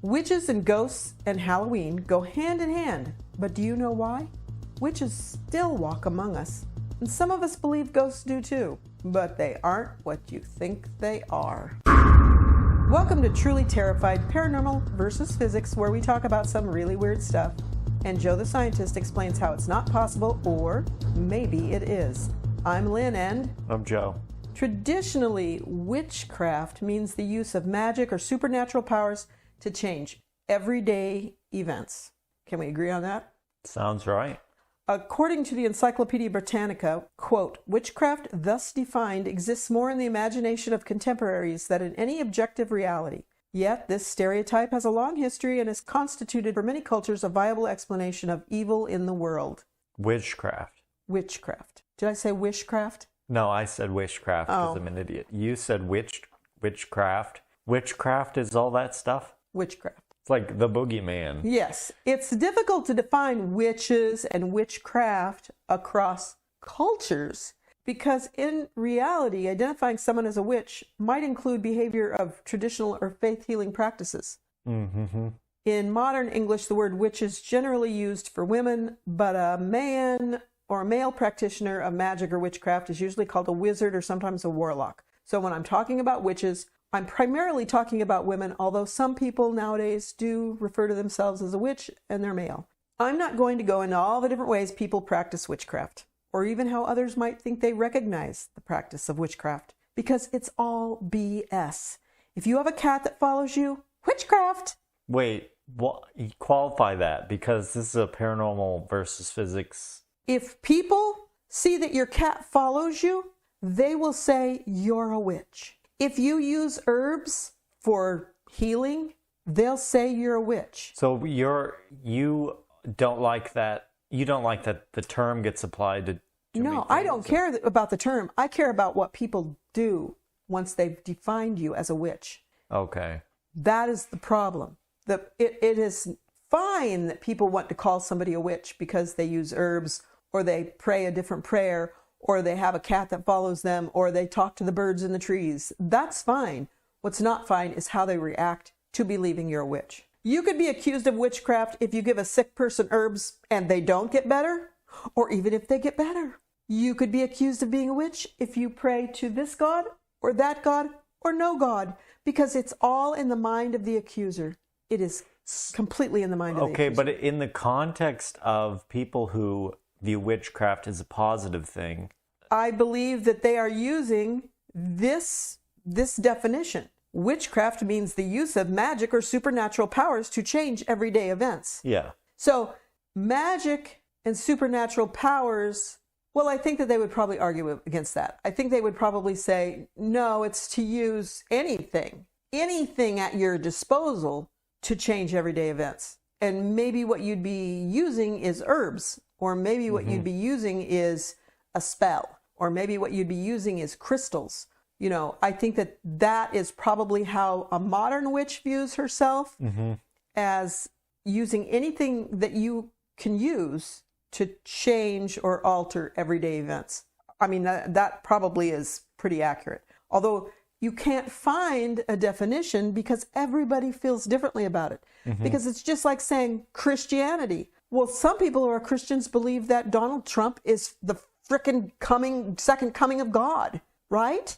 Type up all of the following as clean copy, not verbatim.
Witches and ghosts and Halloween go hand in hand, but do you know why? Witches still walk among us, and some of us believe ghosts do too, but they aren't what you think they are. Welcome to Truly Terrified Paranormal versus Physics, where we talk about some really weird stuff, and Joe the Scientist explains how it's not possible, or maybe it is. I'm Lynn, and I'm Joe. Traditionally, witchcraft means the use of magic or supernatural powers to change everyday events. Can we agree on that? Sounds right. According to the Encyclopedia Britannica, quote, witchcraft thus defined exists more in the imagination of contemporaries than in any objective reality. Yet this stereotype has a long history and has constituted for many cultures a viable explanation of evil in the world. Witchcraft. Witchcraft. Did I say witchcraft? No, I said witchcraft because I'm an idiot. You said witchcraft. Witchcraft is all that stuff? Witchcraft. It's like the boogeyman. Yes. It's difficult to define witches and witchcraft across cultures because in reality, identifying someone as a witch might include behavior of traditional or faith-healing practices. Mm-hmm. In modern English, the word witch is generally used for women, but a man or a male practitioner of magic or witchcraft is usually called a wizard or sometimes a warlock. So when I'm talking about witches, I'm primarily talking about women, although some people nowadays do refer to themselves as a witch and they're male. I'm not going to go into all the different ways people practice witchcraft, or even how others might think they recognize the practice of witchcraft, because it's all BS. If you have a cat that follows you, witchcraft! Wait, you qualify that because this is a paranormal versus physics. If people see that your cat follows you, they will say you're a witch. If you use herbs for healing, they'll say you're a witch. So you don't like that. You don't like that the term gets applied to No, I don't care about the term. I care about what people do once they've defined you as a witch. Okay. That is the problem. It is fine that people want to call somebody a witch because they use herbs or they pray a different prayer or they have a cat that follows them, or they talk to the birds in the trees. That's fine. What's not fine is how they react to believing you're a witch. You could be accused of witchcraft if you give a sick person herbs and they don't get better, or even if they get better. You could be accused of being a witch if you pray to this god, or that god, or no god, because it's all in the mind of the accuser. It is completely in the mind of the accuser. Okay, but in the context of people who view witchcraft as a positive thing, I believe that they are using this definition. Witchcraft means the use of magic or supernatural powers to change everyday events. Yeah. So magic and supernatural powers, well, I think that they would probably argue against that. I think they would probably say, no, it's to use anything at your disposal to change everyday events. And maybe what you'd be using is herbs, or maybe what you'd be using is a spell, or maybe what you'd be using is crystals. You know, I think that is probably how a modern witch views herself, as using anything that you can use to change or alter everyday events. I mean, that probably is pretty accurate. Although you can't find a definition because everybody feels differently about it. Because it's just like saying Christianity. Well, some people who are Christians believe that Donald Trump is the frickin' second coming of God, right?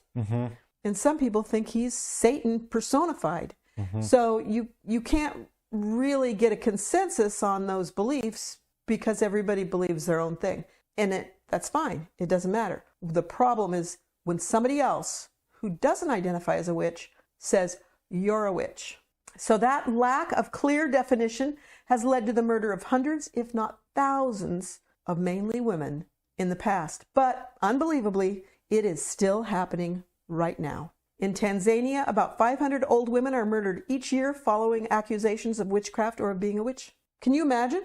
And some people think he's Satan personified. So you can't really get a consensus on those beliefs because everybody believes their own thing. And that's fine. It doesn't matter. The problem is when somebody else who doesn't identify as a witch says, you're a witch. So that lack of clear definition has led to the murder of hundreds, if not thousands, of mainly women in the past. But unbelievably, it is still happening right now. In Tanzania, about 500 old women are murdered each year following accusations of witchcraft or of being a witch. Can you imagine?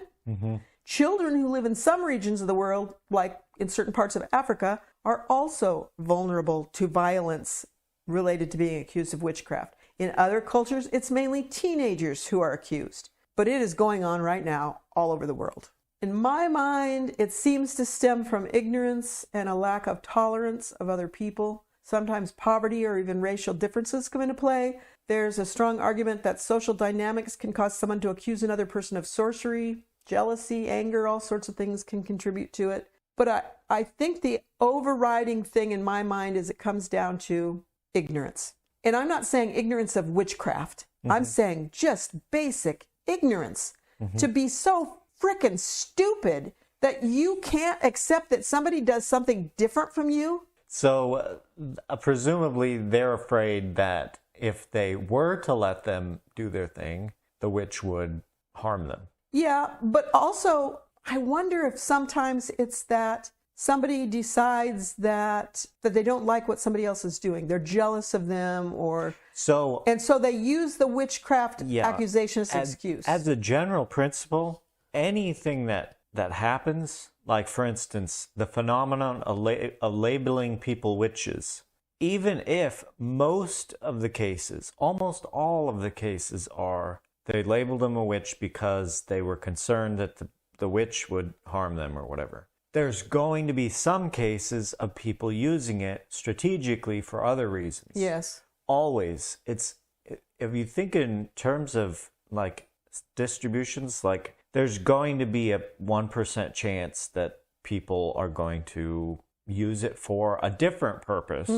Children who live in some regions of the world, like in certain parts of Africa, are also vulnerable to violence related to being accused of witchcraft. In other cultures, it's mainly teenagers who are accused. But it is going on right now all over the world. In my mind, it seems to stem from ignorance and a lack of tolerance of other people. Sometimes poverty or even racial differences come into play. There's a strong argument that social dynamics can cause someone to accuse another person of sorcery, jealousy, anger, all sorts of things can contribute to it. But I think the overriding thing in my mind is it comes down to ignorance. And I'm not saying ignorance of witchcraft. I'm saying just basic ignorance. To be so frickin' stupid that you can't accept that somebody does something different from you. So presumably they're afraid that if they were to let them do their thing, the witch would harm them. Yeah, but also I wonder if sometimes it's that somebody decides that they don't like what somebody else is doing. They're jealous of them, and so they use the witchcraft accusation as an excuse. As a general principle, anything that happens, like for instance, the phenomenon of labeling people witches, even if most of the cases, almost all of the cases are, they labeled them a witch because they were concerned that the witch would harm them or whatever. There's going to be some cases of people using it strategically for other reasons. Yes. Always. If you think in terms of like distributions, like there's going to be a 1% chance that people are going to use it for a different purpose.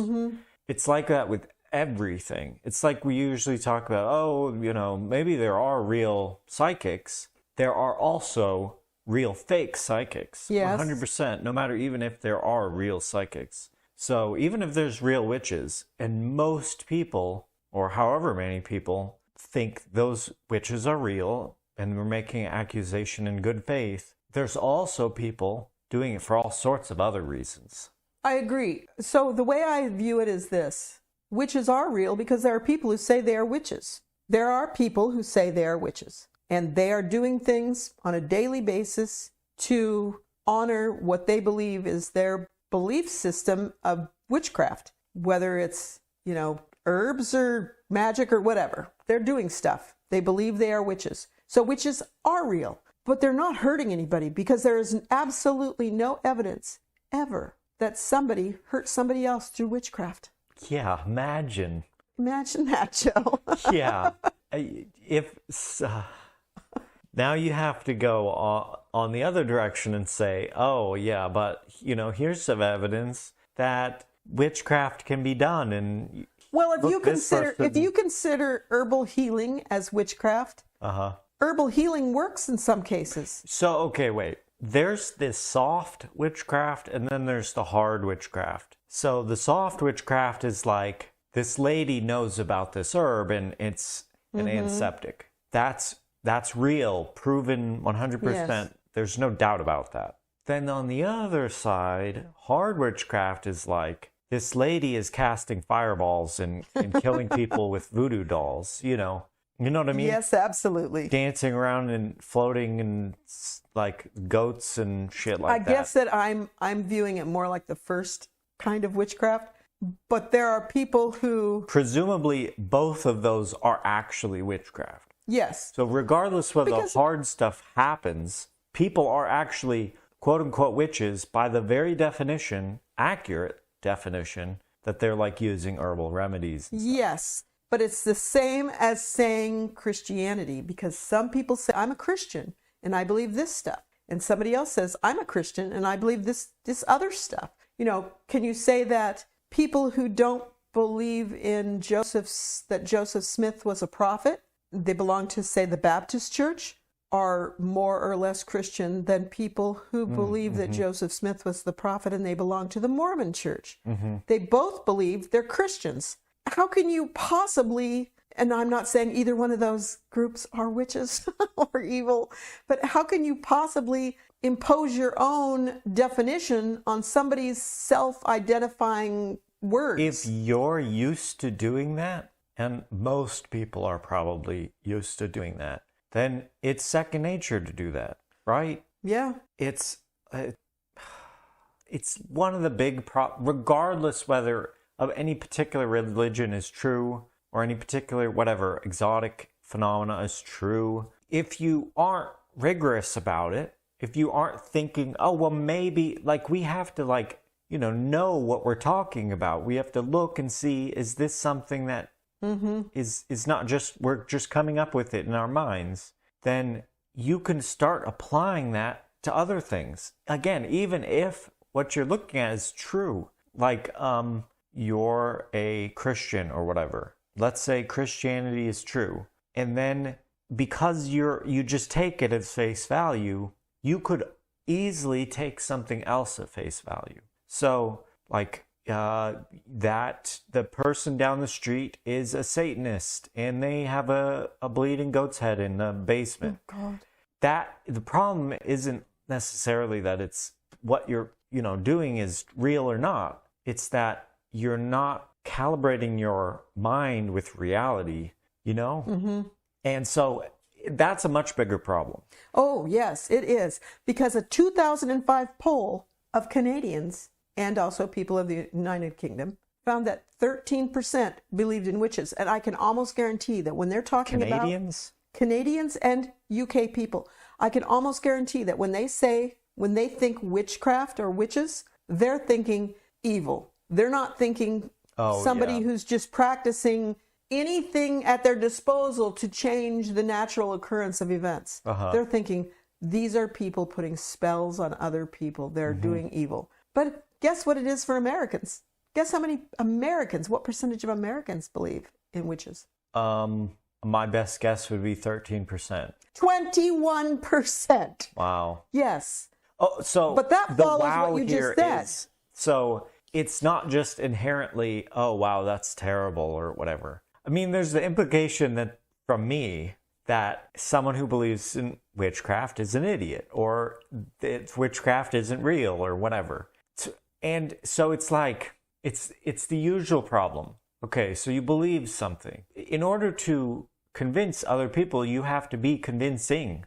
It's like that with everything. It's like we usually talk about, maybe there are real psychics. There are also real fake psychics. Yes. 100%, no matter even if there are real psychics. So even if there's real witches, and most people, or however many people, think those witches are real, and we're making an accusation in good faith, there's also people doing it for all sorts of other reasons. I agree. So the way I view it is this. Witches are real because there are people who say they are witches. There are people who say they are witches. And they are doing things on a daily basis to honor what they believe is their belief system of witchcraft. Whether it's, herbs or magic or whatever. They're doing stuff. They believe they are witches. So witches are real. But they're not hurting anybody because there is absolutely no evidence ever that somebody hurt somebody else through witchcraft. Yeah, imagine. Imagine that, Joe. Yeah. Now you have to go on the other direction and say, oh, yeah, but, here's some evidence that witchcraft can be done. And well, if you consider herbal healing as witchcraft, herbal healing works in some cases. So, okay, wait. There's this soft witchcraft and then there's the hard witchcraft. So the soft witchcraft is like, this lady knows about this herb and it's an antiseptic. That's real, proven 100%. Yes. There's no doubt about that. Then on the other side, hard witchcraft is like, this lady is casting fireballs and killing people with voodoo dolls, You know what I mean? Yes, absolutely. Dancing around and floating and like goats and shit like that. I guess that I'm viewing it more like the first kind of witchcraft. But there are people who... Presumably, both of those are actually witchcraft. Yes. So regardless whether the hard stuff happens, people are actually, quote-unquote, witches by the very definition, accurate definition, that they're like using herbal remedies. Yes. But it's the same as saying Christianity, because some people say, I'm a Christian and I believe this stuff. And somebody else says, I'm a Christian and I believe this other stuff. Can you say that people who don't believe in that Joseph Smith was a prophet, they belong to, say, the Baptist Church, are more or less Christian than people who believe that Joseph Smith was the prophet and they belong to the Mormon Church? They both believe they're Christians. How can you possibly, and I'm not saying either one of those groups are witches or evil, but how can you possibly impose your own definition on somebody's self-identifying words? If you're used to doing that, and most people are probably used to doing that, then it's second nature to do that, right? Yeah. It's one of the big regardless whether of any particular religion is true or any particular whatever exotic phenomena is true. If you aren't rigorous about it, if you aren't thinking, oh, well, maybe, like, we have to, know what we're talking about. We have to look and see, is this something that is not just, we're just coming up with it in our minds, then you can start applying that to other things. Again, even if what you're looking at is true, like you're a Christian or whatever. Let's say Christianity is true. And then because you just take it as face value, you could easily take something else at face value. So like that the person down the street is a Satanist and they have a bleeding goat's head in the basement. Oh, God. That the problem isn't necessarily that it's what you're doing is real or not. It's that you're not calibrating your mind with reality, And so that's a much bigger problem. Oh, yes, it is. Because a 2005 poll of Canadians and also people of the United Kingdom found that 13% believed in witches. And I can almost guarantee that when they're talking about Canadians and UK people, I can almost guarantee that when they think witchcraft or witches, they're thinking evil. They're not thinking somebody who's just practicing anything at their disposal to change the natural occurrence of events. They're thinking these are people putting spells on other people. They're doing evil. But guess what it is for Americans? Guess how many Americans, what percentage of Americans believe in witches? My best guess would be 13%. 21%. Wow. Yes. Oh, so but that follows what you just said. So it's not just inherently, oh, wow, that's terrible or whatever. I mean, there's the implication that from me that someone who believes in witchcraft is an idiot or that witchcraft isn't real or whatever. And so it's like, it's the usual problem. Okay, so you believe something. In order to convince other people, you have to be convincing.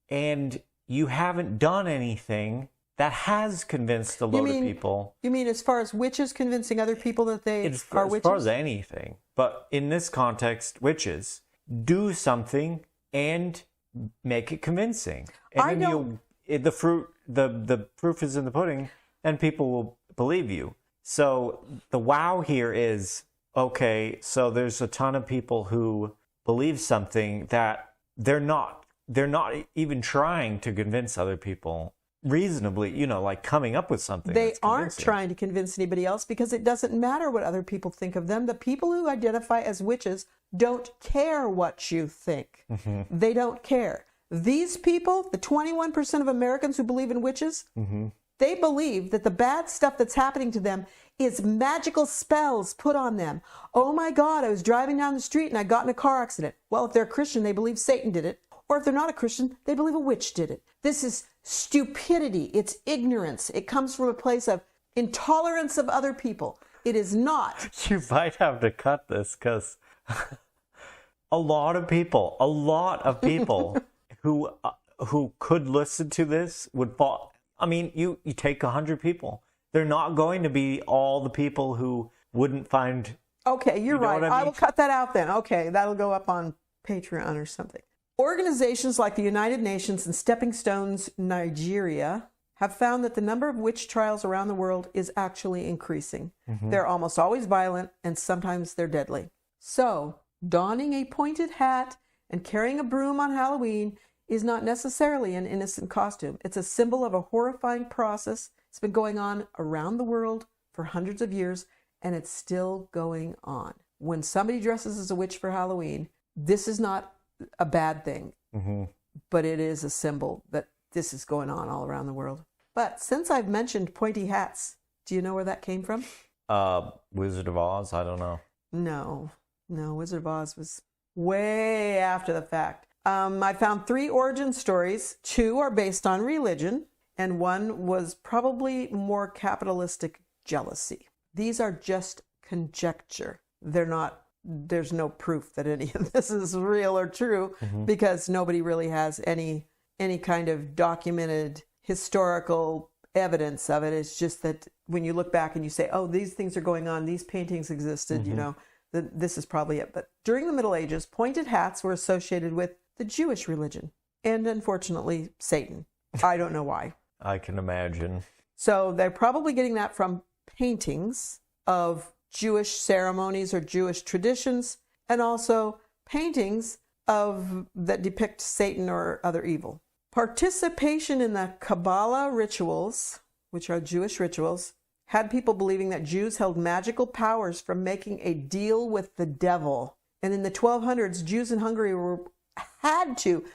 And you haven't done anything that has convinced a load of people. You mean as far as witches convincing other people that they are witches? As far as anything. But in this context, witches do something and make it convincing. And the proof is in the pudding, and people will believe you. So the wow here is, okay, so there's a ton of people who believe something that they're not even trying to convince other people reasonably, like coming up with something. They aren't trying to convince anybody else because it doesn't matter what other people think of them. The people who identify as witches don't care what you think. They don't care. These people, the 21% of Americans who believe in witches, they believe that the bad stuff that's happening to them is magical spells put on them. Oh my God, I was driving down the street and I got in a car accident. Well, if they're a Christian, they believe Satan did it. Or if they're not a Christian, they believe a witch did it. This is stupidity. It's ignorance. It comes from a place of intolerance of other people. It is not. You might have to cut this because a lot of people who could listen to this would fall. I mean, you take 100 people. They're not going to be all the people who wouldn't find... Okay, you're right. I will cut that out then. Okay, that'll go up on Patreon or something. Organizations like the United Nations and Stepping Stones Nigeria have found that the number of witch trials around the world is actually increasing. They're almost always violent, and sometimes they're deadly. So, donning a pointed hat and carrying a broom on Halloween is not necessarily an innocent costume. It's a symbol of a horrifying process. It's been going on around the world for hundreds of years, and it's still going on. When somebody dresses as a witch for Halloween, this is not a bad thing, but it is a symbol that this is going on all around the world. But since I've mentioned pointy hats, do you know where that came from? Wizard of Oz? I don't know. No, Wizard of Oz was way after the fact. I found 3 origin stories. 2 are based on religion, and 1 was probably more capitalistic jealousy. These are just conjecture. There's no proof that any of this is real or true because nobody really has any kind of documented historical evidence of it. It's just that when you look back and you say, oh, these things are going on, these paintings existed, this is probably it. But during the Middle Ages, pointed hats were associated with the Jewish religion and, unfortunately, Satan. I don't know why. I can imagine. So they're probably getting that from paintings of Jewish ceremonies or Jewish traditions, and also paintings that depict Satan or other evil. Participation in the Kabbalah rituals, which are Jewish rituals, had people believing that Jews held magical powers from making a deal with the devil. And in the 1200s, Jews in Hungary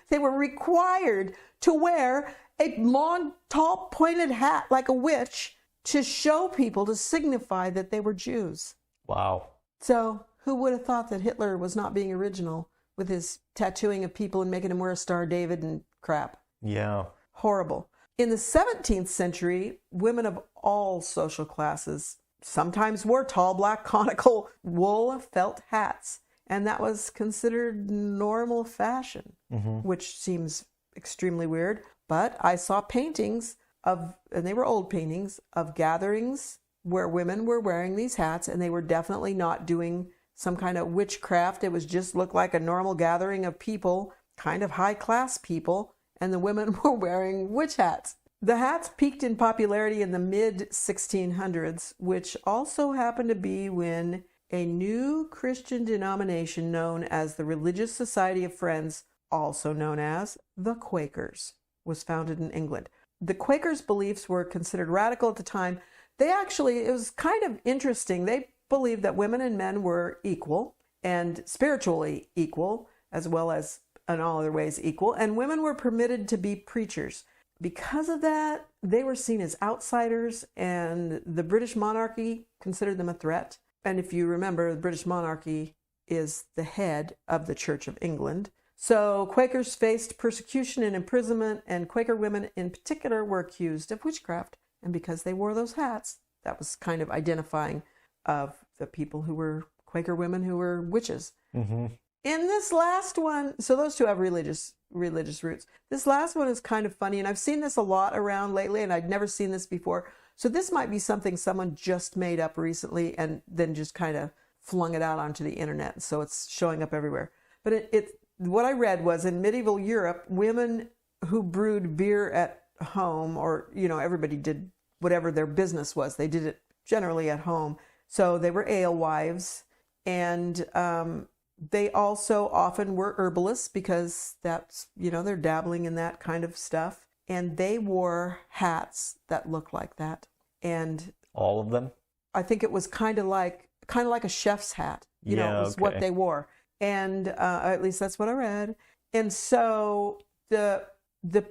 they were required to wear a long, tall, pointed hat like a witch to show people, to signify that they were Jews. Wow. So who would have thought that Hitler was not being original with his tattooing of people and making them wear a Star of David and crap? Yeah. Horrible. In the 17th century, women of all social classes sometimes wore tall, black, conical wool felt hats. And that was considered normal fashion, which seems extremely weird. But I saw paintings and they were old paintings, of gatherings where women were wearing these hats, and they were definitely not doing some kind of witchcraft. It was just looked like a normal gathering of people, kind of high-class people, and the women were wearing witch hats. The hats peaked in popularity in the mid-1600s, which also happened to be when a new Christian denomination known as the Religious Society of Friends, also known as the Quakers, was founded in England. The Quakers' beliefs were considered radical at the time. It was kind of interesting. They believed that women and men were equal and spiritually equal, as well as in all other ways equal, and women were permitted to be preachers. Because of that, they were seen as outsiders, and the British monarchy considered them a threat. And if you remember, the British monarchy is the head of the Church of England. So Quakers faced persecution and imprisonment, and Quaker women in particular were accused of witchcraft. And because they wore those hats, that was kind of identifying of the people who were Quaker women who were witches. Mm-hmm. In this last one, so those two have religious roots. This last one is kind of funny, and I've seen this a lot around lately, and I'd never seen this before. So this might be something someone just made up recently and then just kind of flung it out onto the internet. So it's showing up everywhere. But what I read was in medieval Europe, women who brewed beer at home, or, everybody did whatever their business was. They did it generally at home. So they were alewives, and they also often were herbalists because that's, they're dabbling in that kind of stuff. And they wore hats that looked like that. And all of them? I think it was kind of like a chef's hat. It was what they wore. And at least that's what I read. And so the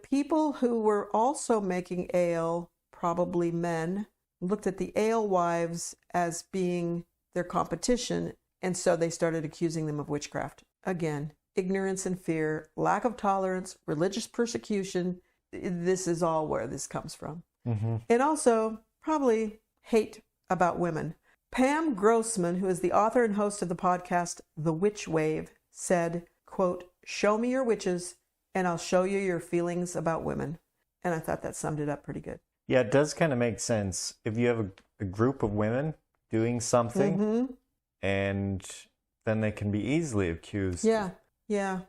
people who were also making ale, probably men, looked at the alewives as being their competition. And so they started accusing them of witchcraft. Again, ignorance and fear, lack of tolerance, religious persecution. This is all where this comes from. Mm-hmm. And also probably hate about women. Pam Grossman, who is the author and host of the podcast The Witch Wave, said, quote, "Show me your witches and I'll show you your feelings about women." And I thought that summed it up pretty good. Yeah, it does kind of make sense. If you have a group of women doing something, mm-hmm. and then they can be easily accused. Yeah.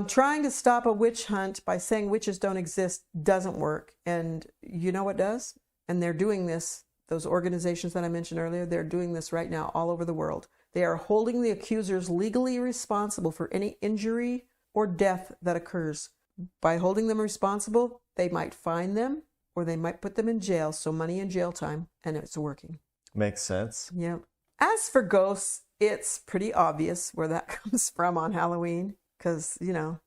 Trying to stop a witch hunt by saying witches don't exist doesn't work. And you know what does? And they're doing this. Those organizations that I mentioned earlier, they're doing this right now all over the world. They are holding the accusers legally responsible for any injury or death that occurs. By holding them responsible, they might fine them or they might put them in jail, so money and jail time, and it's working. Makes sense. Yeah. As for ghosts, it's pretty obvious where that comes from on Halloween, because,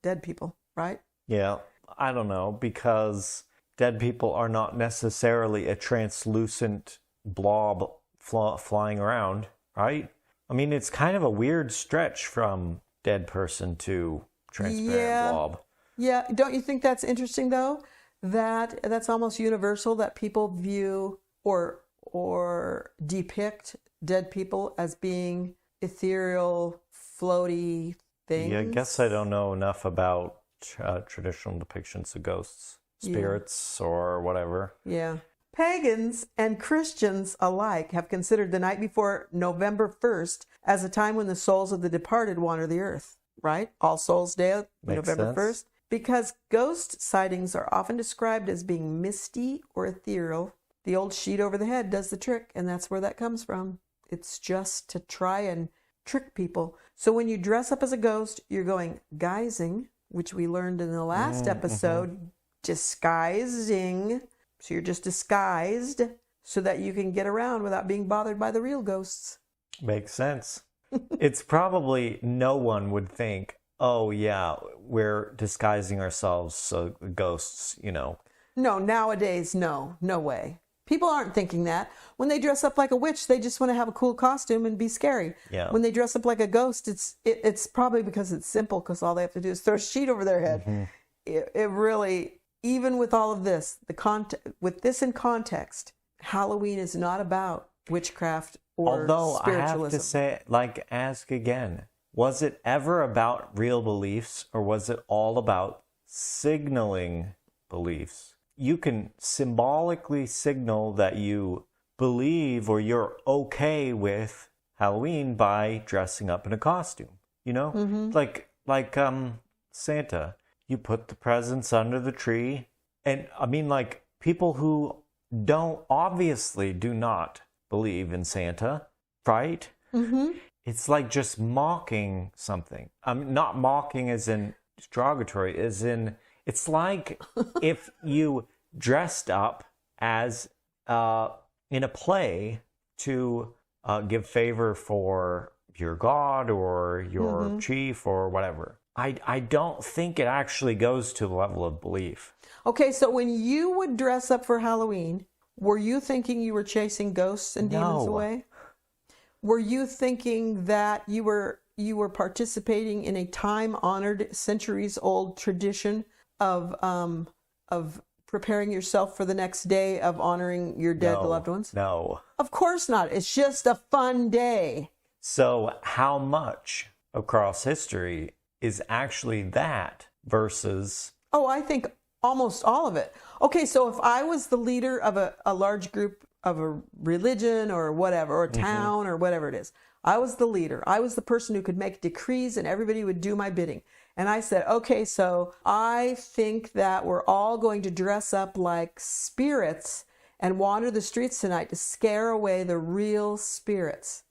dead people, right? Yeah, I don't know, because dead people are not necessarily a translucent blob flying around, right? I mean, it's kind of a weird stretch from dead person to transparent blob. Yeah, don't you think that's interesting, though? That's almost universal, that people view or depict dead people as being ethereal, floaty things. Yeah, I guess I don't know enough about traditional depictions of ghosts, spirits, or whatever. Yeah. Pagans and Christians alike have considered the night before November 1st as a time when the souls of the departed wander the earth, right? All Souls Day, November 1st. Because ghost sightings are often described as being misty or ethereal. The old sheet over the head does the trick, and that's where that comes from. It's just to try and trick people. So when you dress up as a ghost, you're going guising, which we learned in the last episode, disguising. So you're just disguised so that you can get around without being bothered by the real ghosts. Makes sense. It's probably no one would think, oh yeah, we're disguising ourselves so ghosts, No, nowadays, no way. People aren't thinking that. When they dress up like a witch, they just want to have a cool costume and be scary. Yeah. When they dress up like a ghost, it's probably because it's simple, because all they have to do is throw a sheet over their head. It really, even with all of this, with this in context, Halloween is not about witchcraft or Although spiritualism. I have to say, ask again, was it ever about real beliefs, or was it all about signaling beliefs? You can symbolically signal that you believe or you're okay with Halloween by dressing up in a costume, Like Santa, you put the presents under the tree. And I mean, people who obviously do not believe in Santa, right? It's like just mocking something. Not mocking as in derogatory, as in, it's like if you dressed up as in a play to give favor for your god or your chief or whatever. I don't think it actually goes to the level of belief. Okay, so when you would dress up for Halloween, were you thinking you were chasing ghosts and demons away? Were you thinking that you were participating in a time-honored, centuries-old tradition of preparing yourself for the next day of honoring your dead loved ones? No. Of course not. It's just a fun day. So how much across history is actually that versus... Oh, I think almost all of it. Okay, so if I was the leader of a large group of a religion or whatever, or a town or whatever it is, I was the leader. I was the person who could make decrees and everybody would do my bidding. And I said, okay, so I think that we're all going to dress up like spirits and wander the streets tonight to scare away the real spirits.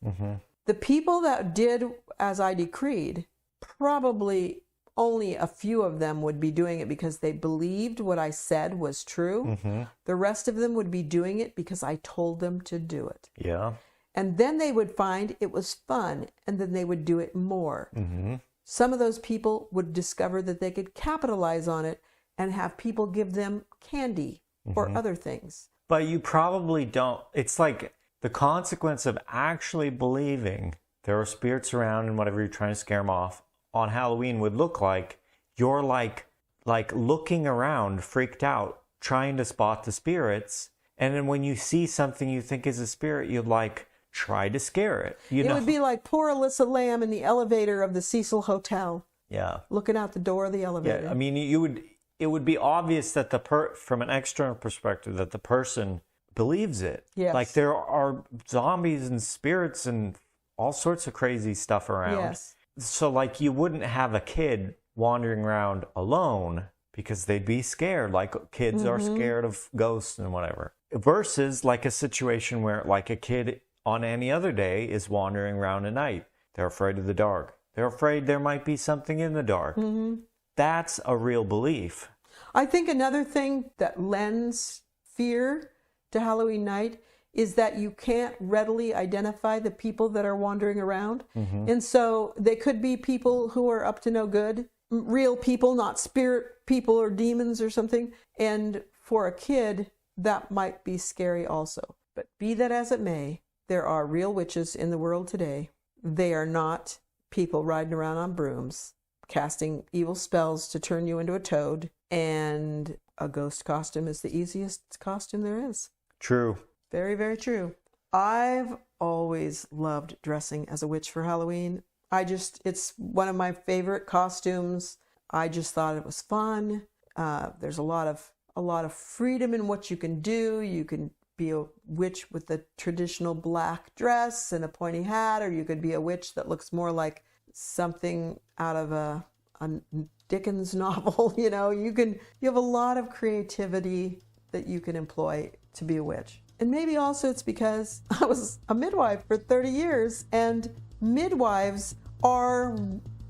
The people that did as I decreed, probably only a few of them would be doing it because they believed what I said was true. The rest of them would be doing it because I told them to do it. Yeah. And then they would find it was fun, and then they would do it more. Some of those people would discover that they could capitalize on it and have people give them candy or other things. But you probably don't. It's like the consequence of actually believing there are spirits around and whatever you're trying to scare them off on Halloween would look like you're like looking around, freaked out, trying to spot the spirits. And then when you see something you think is a spirit, you'd try to scare it. It would be like poor Alyssa Lamb in the elevator of the Cecil Hotel. Yeah. Looking out the door of the elevator. Yeah, I mean, it would be obvious that from an external perspective that the person believes it. Yes. Like there are zombies and spirits and all sorts of crazy stuff around. Yes. So you wouldn't have a kid wandering around alone because they'd be scared. Like kids are scared of ghosts and whatever. Versus a situation where a kid on any other day is wandering around at night. They're afraid of the dark. They're afraid there might be something in the dark. That's a real belief. I think another thing that lends fear to Halloween night is that you can't readily identify the people that are wandering around. And so they could be people who are up to no good, real people, not spirit people or demons or something. And for a kid, that might be scary also. But be that as it may, there are real witches in the world today. They are not people riding around on brooms, casting evil spells to turn you into a toad. And a ghost costume is the easiest costume there is. True. Very, very true. I've always loved dressing as a witch for Halloween. It's one of my favorite costumes. I just thought it was fun. There's a lot of freedom in what you can do. You can be a witch with the traditional black dress and a pointy hat, or you could be a witch that looks more like something out of a Dickens novel. You have a lot of creativity that you can employ to be a witch. And maybe also it's because I was a midwife for 30 years, and midwives are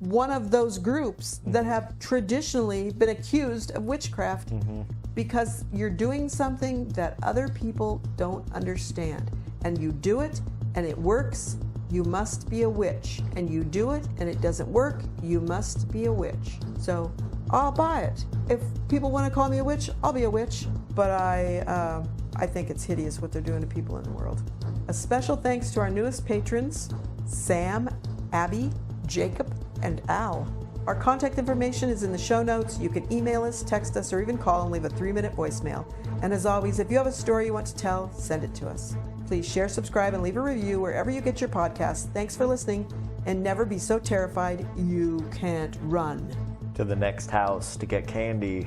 one of those groups that have traditionally been accused of witchcraft because you're doing something that other people don't understand. And you do it, and it works, you must be a witch. And you do it, and it doesn't work, you must be a witch. So I'll buy it. If people want to call me a witch, I'll be a witch. But I think it's hideous what they're doing to people in the world. A special thanks to our newest patrons, Sam, Abby, Jacob, and Al. Our contact information is in the show notes. You can email us, text us, or even call and leave a 3-minute voicemail. And as always, if you have a story you want to tell, send it to us. Please share, subscribe, and leave a review wherever you get your podcasts. Thanks for listening, and never be so terrified you can't run. To the next house to get candy.